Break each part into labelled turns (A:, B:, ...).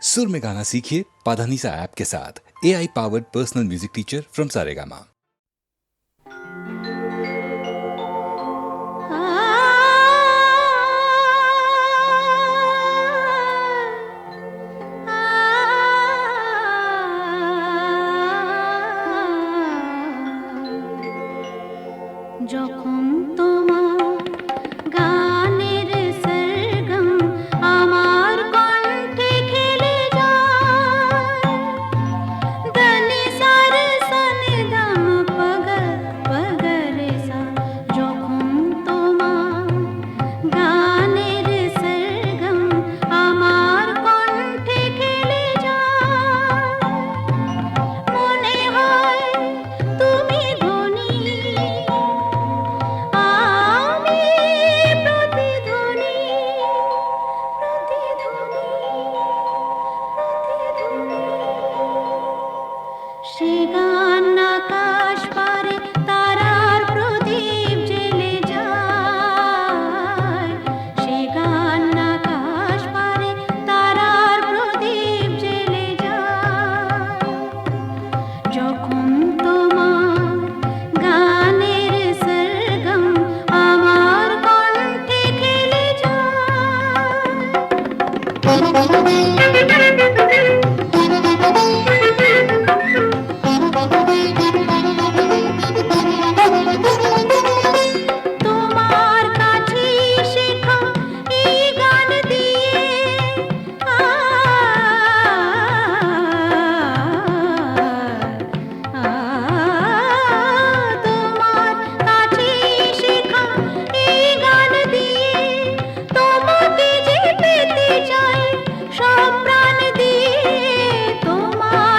A: सुर में गाना सीखिए पाधानीसा ऐप के साथ। AI powered personal music teacher from Saregama.
B: যখন তোমার গানের সরগম আমার কণ্ঠে খেলে যায়, দনি সার সনি দম পগ পগ রে সা। যখন তোমার গানের সরগম আমার কণ্ঠে খেলে যায়, মনে হয় তুমি ধনী, আমি প্রতিধ্বনি, প্রতিধ্বনি, প্রতিধ্বনি। সে গান আকাশ পারে তারার প্রদীপ জ্বেলে যায়, সে গান আকাশ পারে তারার প্রদীপ জ্বেলে যায়। যখন তোমার গানের সরগম আমার কণ্ঠে খেলে তোমার কাছে শেখা এই গান দিয়ে তোমার কাছে শেখা এই গান দিয়ে তোমাকে যে পেতে চাই সব প্রাণ দিয়ে। তোমার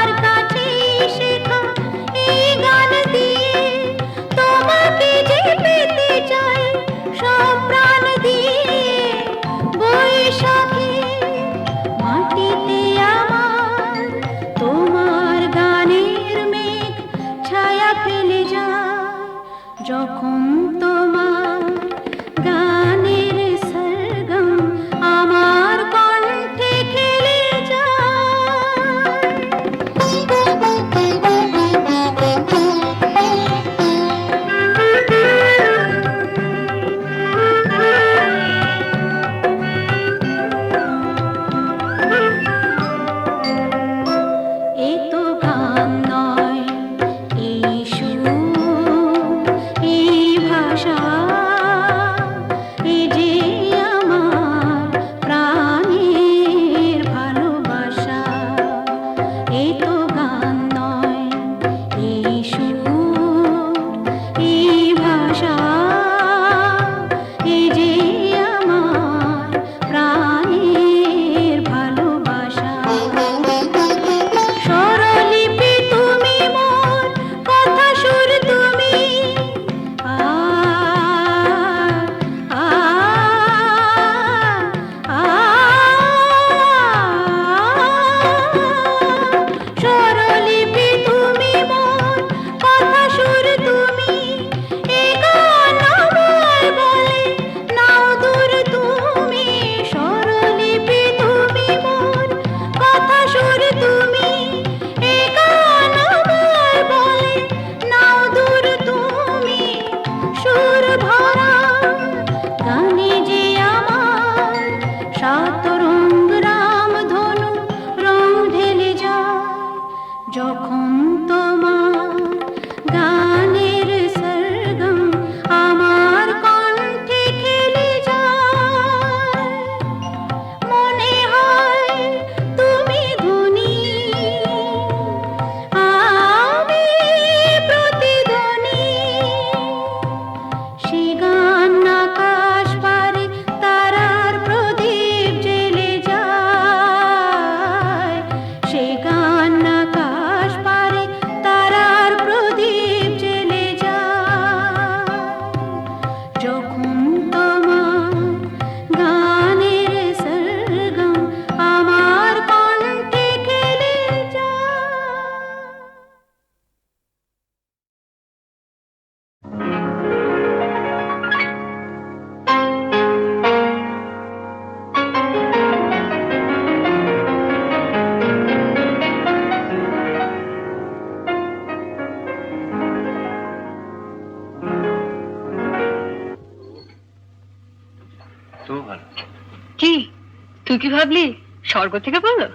C: কি ভাবলি স্বর্গ থেকে বললো?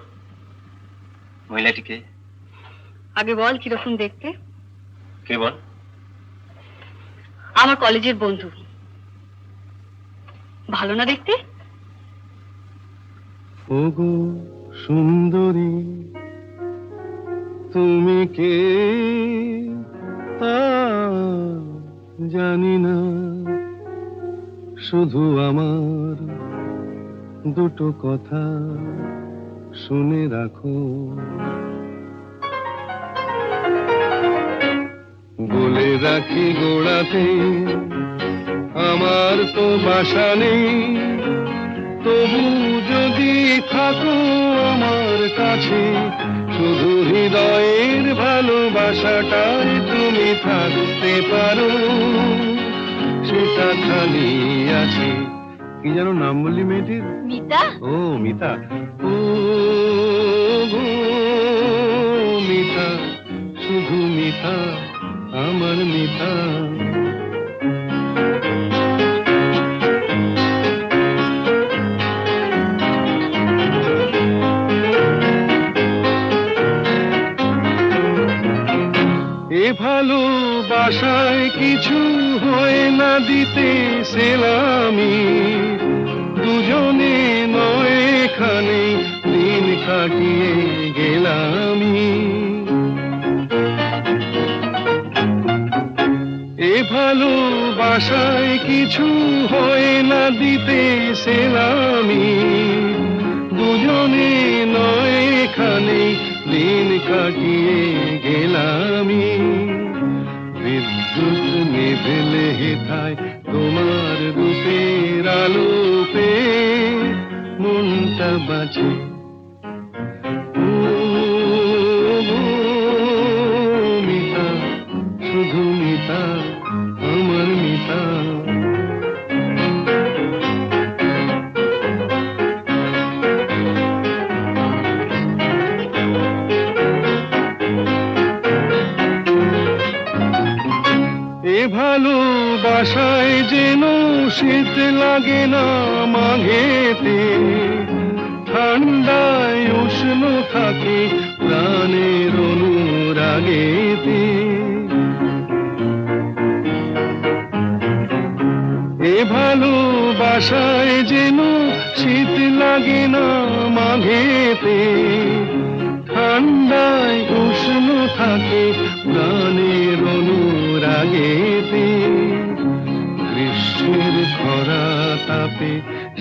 D: মহিলাটিকে
C: আগে বল কিরকম দেখতে।
D: কে বল?
C: আমার কলেজের বন্ধু। ভালো না দেখতে?
E: ওগো সুন্দরী তুমি কে তা জানি না, শুধু আমার দুটো কথা শুনে রাখো। বলে রাখি গোড়াতে আমার তো বাসা নেই, তবু যদি থাকো আমার কাছে, শুধু হৃদয়ের ভালোবাসাটাই তুমি থাকতে পারো, সেটা খালি আছে। কি যেন নাম বললি মেয়েটির?
C: মিতা।
E: ও মিতা। ও গো মিতা, শুধু মিতা, আমার মিতা। এ ভালোবাসায় কিছু হয় না দিতে সেলামি, দুজনে নয় এখানে দিন কাটিয়ে গেলামি। এ ভালোবাসায় কিছু হয় না দিতে সেলামি, দুজনে নয় এখানে দিন কাটিয়ে গেলামি। বিদ্যুৎ নিভেলে হেথায় তোমার রূপের আলো পেয়ে মনটা বাঁচে। ও গো মিতা, শুধু মিতা, আমার মিতা। এ ভালোবাসায় যেন শীত লাগে না মাঘেতে, ঠান্ডায় উষ্ণ থাকে প্রাণের অনুরাগেতে। এ ভালোবাসায় যেন শীত লাগে না মাঘেতে, ঠান্ডায় উষ্ণ থাকে প্রাণের অনুরাগেতে। গ্রীষ্মের খরা তাপে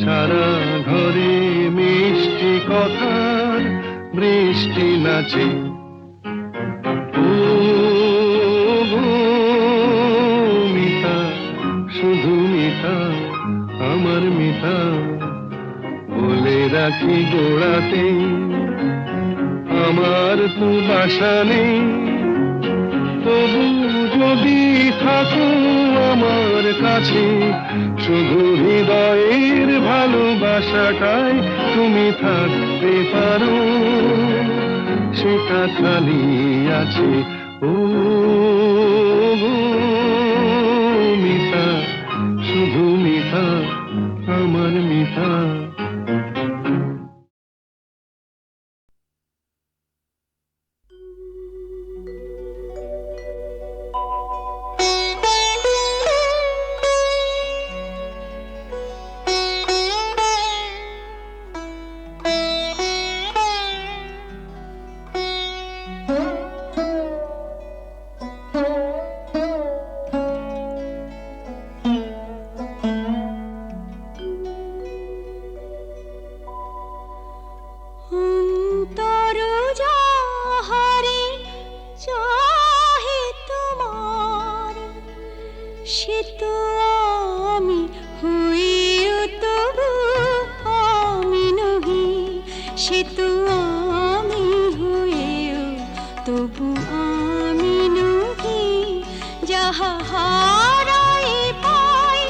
E: সারা ঘরে মিষ্টি কথার বৃষ্টি নাচে। ও গো মিতা, শুধু মিতা, আমার মিতা। বলে রাখি গোড়াতে আমার তো বাসা নেই, তবু যদি থাকো আমার কাছে, শুধু হৃদয়ের ভালোবাসাটাই তুমি থাকতে পারো, সেটা খালি আছে। ও গো মিতা, শুধু মিতা, আমার মিতা।
B: অন্তর যাহারে চাহে তোমার, সে তো আমি হইও তবু আমি নহি, সে তো আমি হইও তবু আমি নহি। যাহা হারাই পাই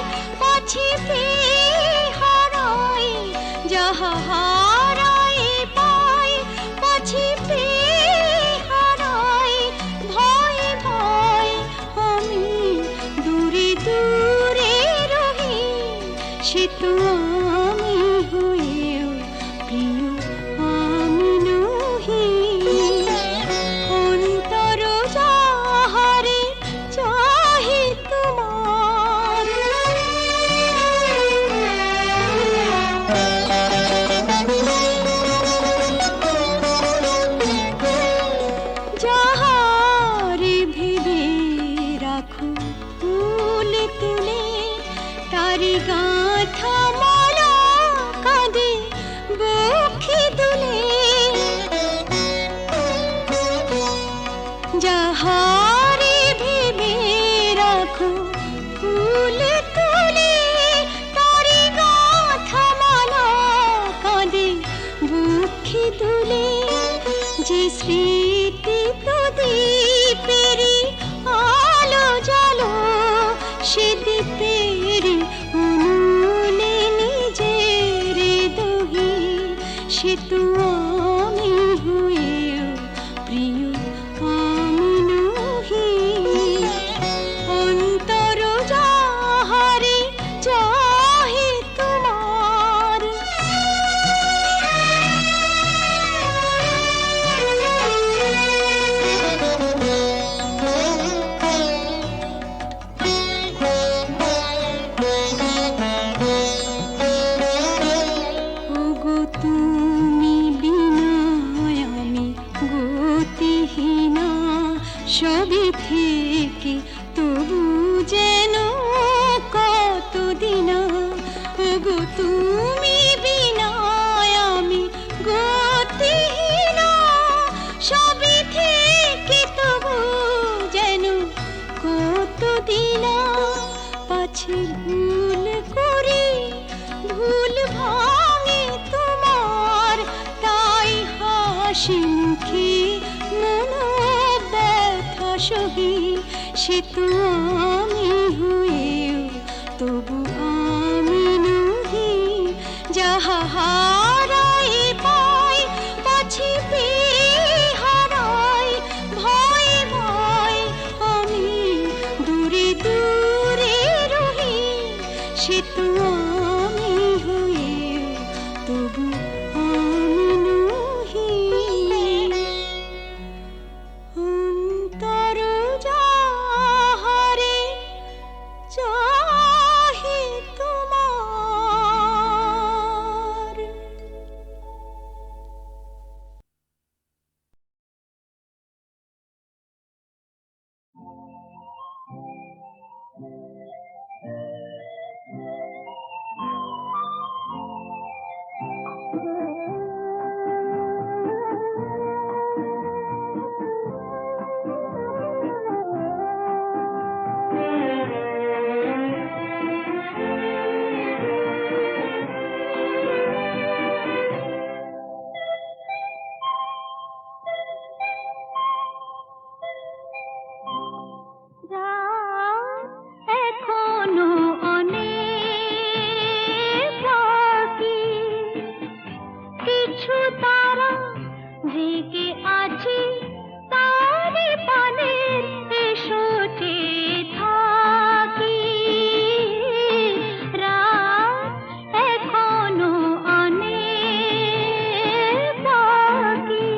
B: পাছি পেয়ে হারাই, যাহা হারাই পাই পাছি পেয়ে হারাই। ভয় ভয় আমি দূরে দূরে রহি, সে তো আমি হইও যে স্মৃতি প্রদীপেরই আলো জালো, সে দ্বীপের উনুনে নিজের দহি, সে তো আমি হয়েও প্রিয় আমি নহি। অন্তর যাহারে চাহে তোমার, ওগো তুমি বিনা আমি গতিহীনা, সবে থেকে তবু যেন কতদিন। ওগো তুমি বিনা আমি গতিহীনা, সবে থেকে তবু যেন কতদিন। পাছে ভুল করি ভুল ভাঙে তোমার, তাই হাসি মুখে মন ব্যথা সহি, সে তো আমি হয়েও তবু আমি নহি। যাহা হারাই পাই পাছি হারাই, ভয়ে ভয় আমি দূরে দূরে রহি, সে তো আমি হয়েও তবু আমি নহি। অন্তর যাহারে চাহে তোমার। এখনো অনেক বাকি, কিছু তারা জেগে আছে তারে পানের এসো চেয়ে থাকি। রাত এখনো অনেক বাকি,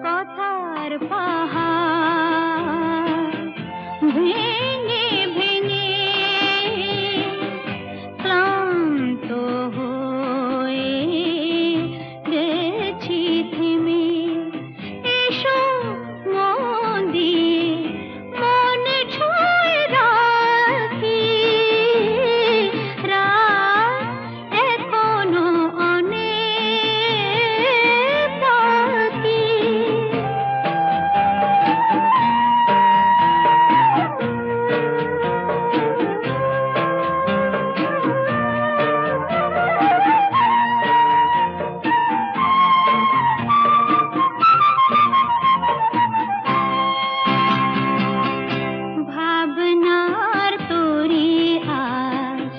B: কথার পাহাড় ভেঙে ভেঙে ক্লান্ত হয়ে গেছি থেমে। এসো মন দিয়ে মন ছুঁয়ে রাখি, রাত এখনো অনেক বাকি। ভাবনার তরি আজ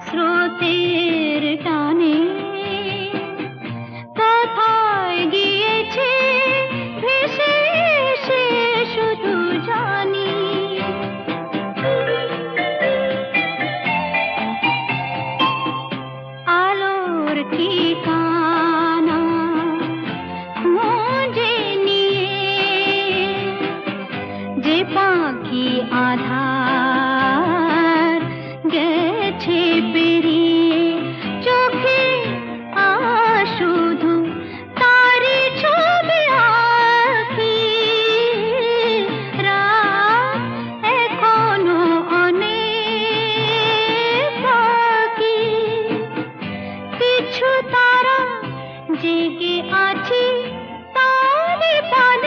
B: স্রোতের টানে কোথায় গিয়েছে ভেসে এসে শুধু জানি। আলোর ঠিকানা খুঁজে নিয়ে যে পাখি আধার গেছে পেরিয়ে, চোখে শুধু তারি ছবি আঁকি। রাত এখনো অনেক বাকি, কিছু কিছু তারা জেগে আছে তারে পানে